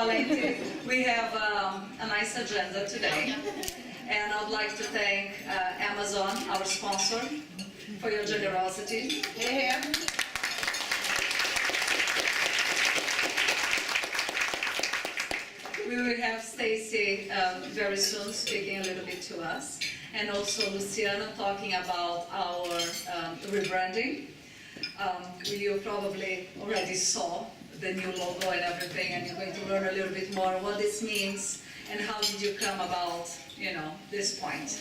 Valenti. We have a nice agenda today, and I'd like to thank Amazon, our sponsor, for your generosity. Yeah. We will have Stacy very soon speaking a little bit to us, and also Luciano talking about our rebranding. You probably already saw the new logo and everything, and you're going to learn a little bit more what this means and how did you come about, this point.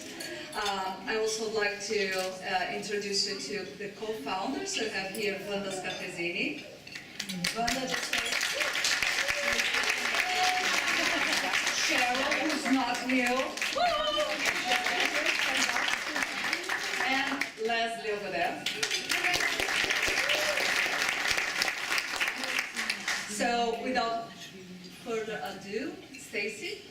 I also would like to introduce you to the co-founders. We have here Wanda Scatesini. Wanda, just Cheryl, who's not new. And Leslie over there. So without further ado, Stacy.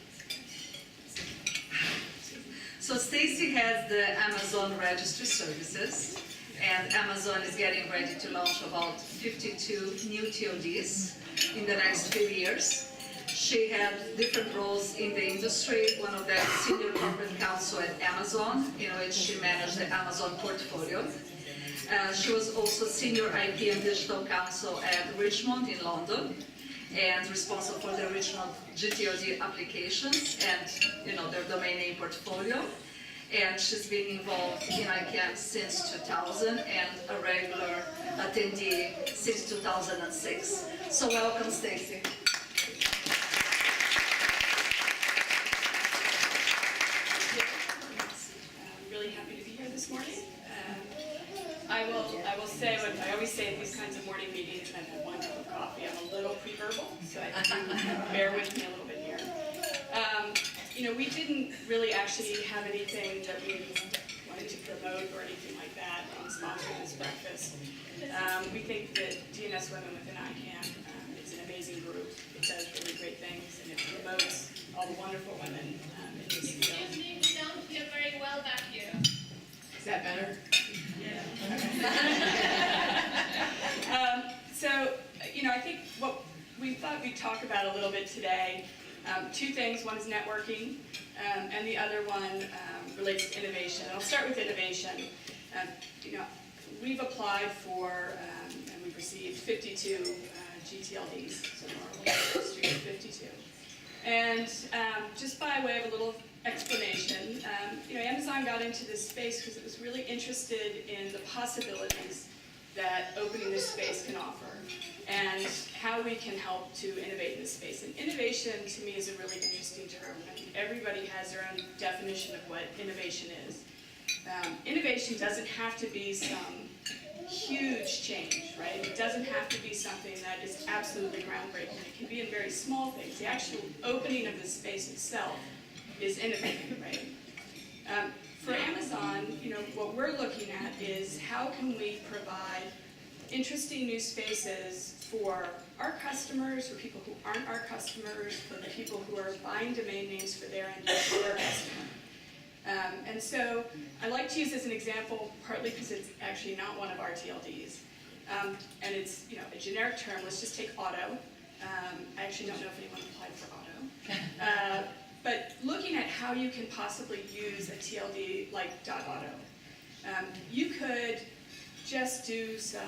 So Stacy has the Amazon Registry Services, and Amazon is getting ready to launch about 52 new TODs in the next few years. She had different roles in the industry. One of them, Senior Corporate Counsel at Amazon, in which she managed the Amazon portfolio. She was also Senior IP and Digital Counsel at Richmond in London, and responsible for the Richmond GTOD applications and their domain name portfolio. And she's been involved in ICANN since 2000 and a regular attendee since 2006. So welcome, Stacy. I will say what I always say at these kinds of morning meetings, and I've had one cup of coffee. I'm a little pre-verbal, so I think bear with me a little bit here. We didn't really actually have anything that we wanted to promote or anything like that on sponsoring this breakfast. We think that DNS Women within ICANN is an amazing group. It does really great things, and it promotes all the wonderful women in this field. Excuse me, we don't hear very well back here. Is that better? I think what we thought we'd talk about a little bit today, two things. One is networking, and the other one relates to innovation. And I'll start with innovation. We've applied for, and we've received 52 GTLDs, so our history of 52. And just by way of a little explanation, Amazon got into this space because it was really interested in the possibilities that opening this space can offer and how we can help to innovate in this space. And innovation, to me, is a really interesting term. I mean, everybody has their own definition of what innovation is. Innovation doesn't have to be some huge change, right? It doesn't have to be something that is absolutely groundbreaking. It can be in very small things. The actual opening of the space itself is innovative, right? For Amazon, what we're looking at is how can we provide interesting new spaces for our customers, for people who aren't our customers, for the people who are buying domain names for their end customer. And so I like to use as an example, partly because it's actually not one of our TLDs. And it's a generic term. Let's just take auto. I actually don't know if anyone applied for auto. But looking at how you can possibly use a TLD like .auto, you could just do some,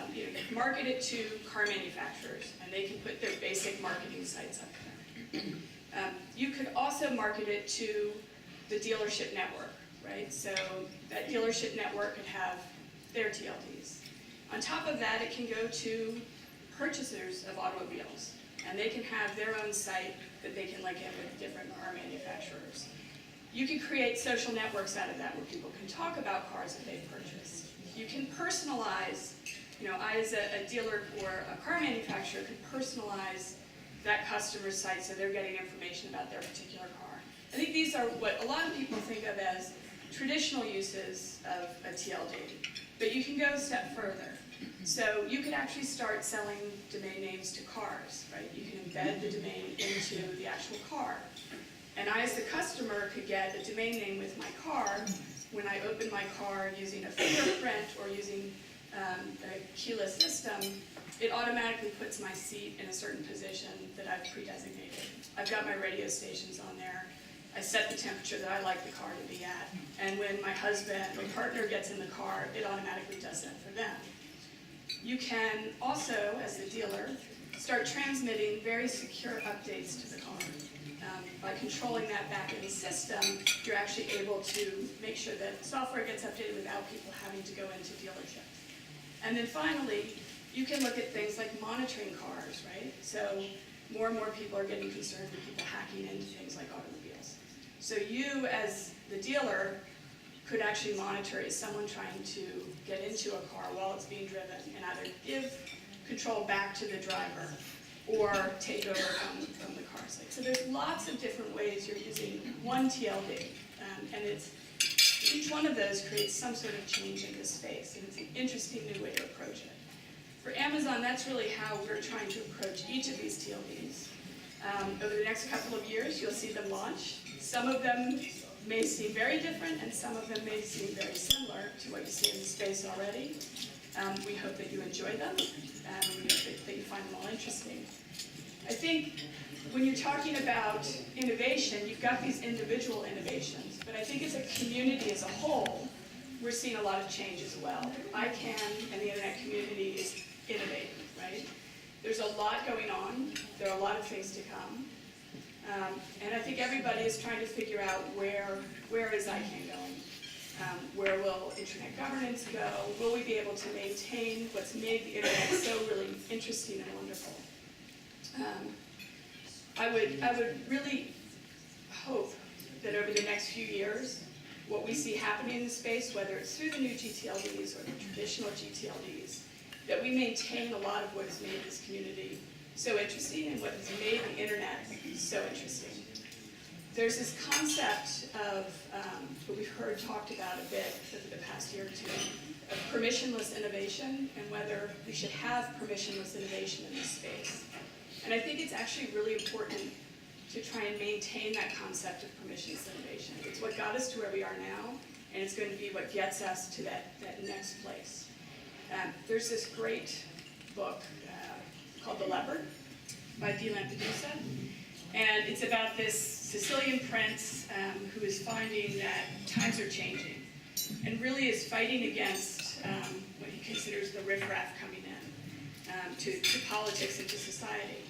market it to car manufacturers, and they can put their basic marketing sites up there. You could also market it to the dealership network, right? So that dealership network could have their TLDs. On top of that, it can go to purchasers of automobiles, and they can have their own site that they can link in with different car manufacturers. You can create social networks out of that where people can talk about cars that they've purchased. You can personalize, I as a dealer or a car manufacturer can personalize that customer's site so they're getting information about their particular car. I think these are what a lot of people think of as traditional uses of a TLD, but you can go a step further. So you could actually start selling domain names to cars, right? You can embed the domain into the actual car. And I, as the customer, could get a domain name with my car when I open my car using a fingerprint or using a keyless system. it automatically puts my seat in a certain position that I've pre-designated. I've got my radio stations on there. I set the temperature that I like the car to be at. And when my partner gets in the car, it automatically does that for them. You can also, as the dealer, start transmitting very secure updates to the car. By controlling that back in the system, you're actually able to make sure that software gets updated without people having to go into dealerships. And then finally, you can look at things like monitoring cars, right? So more and more people are getting concerned with people hacking into things like automobiles. So you, as the dealer, could actually monitor, is someone trying to get into a car while it's being driven, and either give control back to the driver or take over from the car site. So there's lots of different ways you're using one TLD, and each one of those creates some sort of change in this space, and it's an interesting new way to approach it. For Amazon, that's really how we're trying to approach each of these TLDs. Over the next couple of years, you'll see them launch. Some of them may seem very different, and some of them may seem very similar to what you see in the space already. We hope that you enjoy them, and we hope that you find them all interesting. I think when you're talking about innovation, you've got these individual innovations, but I think as a community as a whole, we're seeing a lot of change as well. ICANN and the internet community is innovating, right? There's a lot going on. There are a lot of things to come. And I think everybody is trying to figure out where is ICANN going? Where will internet governance go? Will we be able to maintain what's made the internet so really interesting and wonderful? I would really hope that over the next few years, what we see happening in the space, whether it's through the new GTLDs or the traditional GTLDs, that we maintain a lot of what has made this community so interesting and what has made the internet so interesting. There's this concept of what we've heard talked about a bit over the past year or two, of permissionless innovation and whether we should have permissionless innovation in this space. And I think it's actually really important to try and maintain that concept of permissionless innovation. It's what got us to where we are now, and it's going to be what gets us to that next place. There's this great book called The Leopard by D. Lampedusa, and it's about this Sicilian prince who is finding that times are changing and really is fighting against what he considers the riffraff coming in to politics and to society.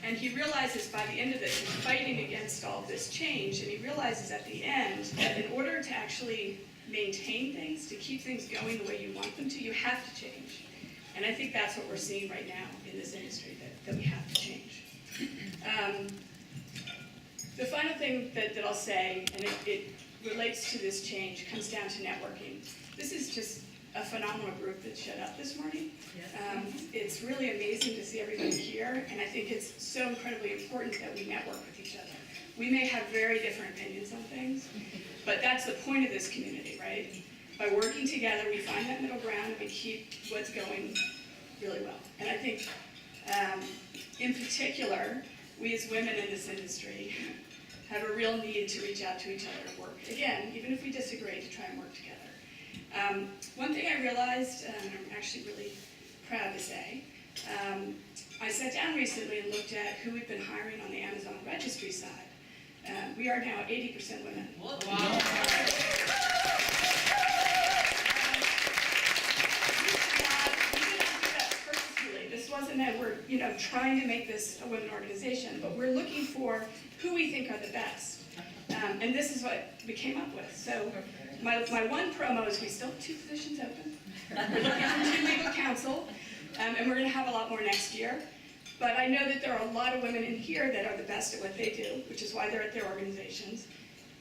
And he realizes by the end of this, he's fighting against all of this change, and he realizes at the end that in order to actually maintain things, to keep things going the way you want them to, you have to change. And I think that's what we're seeing right now in this industry, that we have to change. The final thing that I'll say, and it relates to this change, comes down to networking. This is just a phenomenal group that showed up this morning. It's really amazing to see everybody here, and I think it's so incredibly important that we network with each other. We may have very different opinions on things, but that's the point of this community, right? By working together, we find that middle ground and we keep what's going really well. And I think, in particular, we as women in this industry have a real need to reach out to each other and work, again, even if we disagree, to try and work together. One thing I realized, and I'm actually really proud to say, I sat down recently and looked at who we've been hiring on the Amazon registry side. We are now 80% women. Wow. This wasn't that we're trying to make this a women organization, but we're looking for who we think are the best. And this is what we came up with. So my one promo is we still have 2 positions open. We're looking for 2 legal counsel, and we're going to have a lot more next year. But I know that there are a lot of women in here that are the best at what they do, which is why they're at their organizations.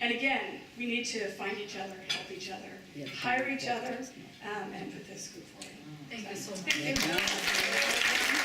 And again, we need to find each other, help each other, hire each other, and put this group forward. Thank you so much. Thank you.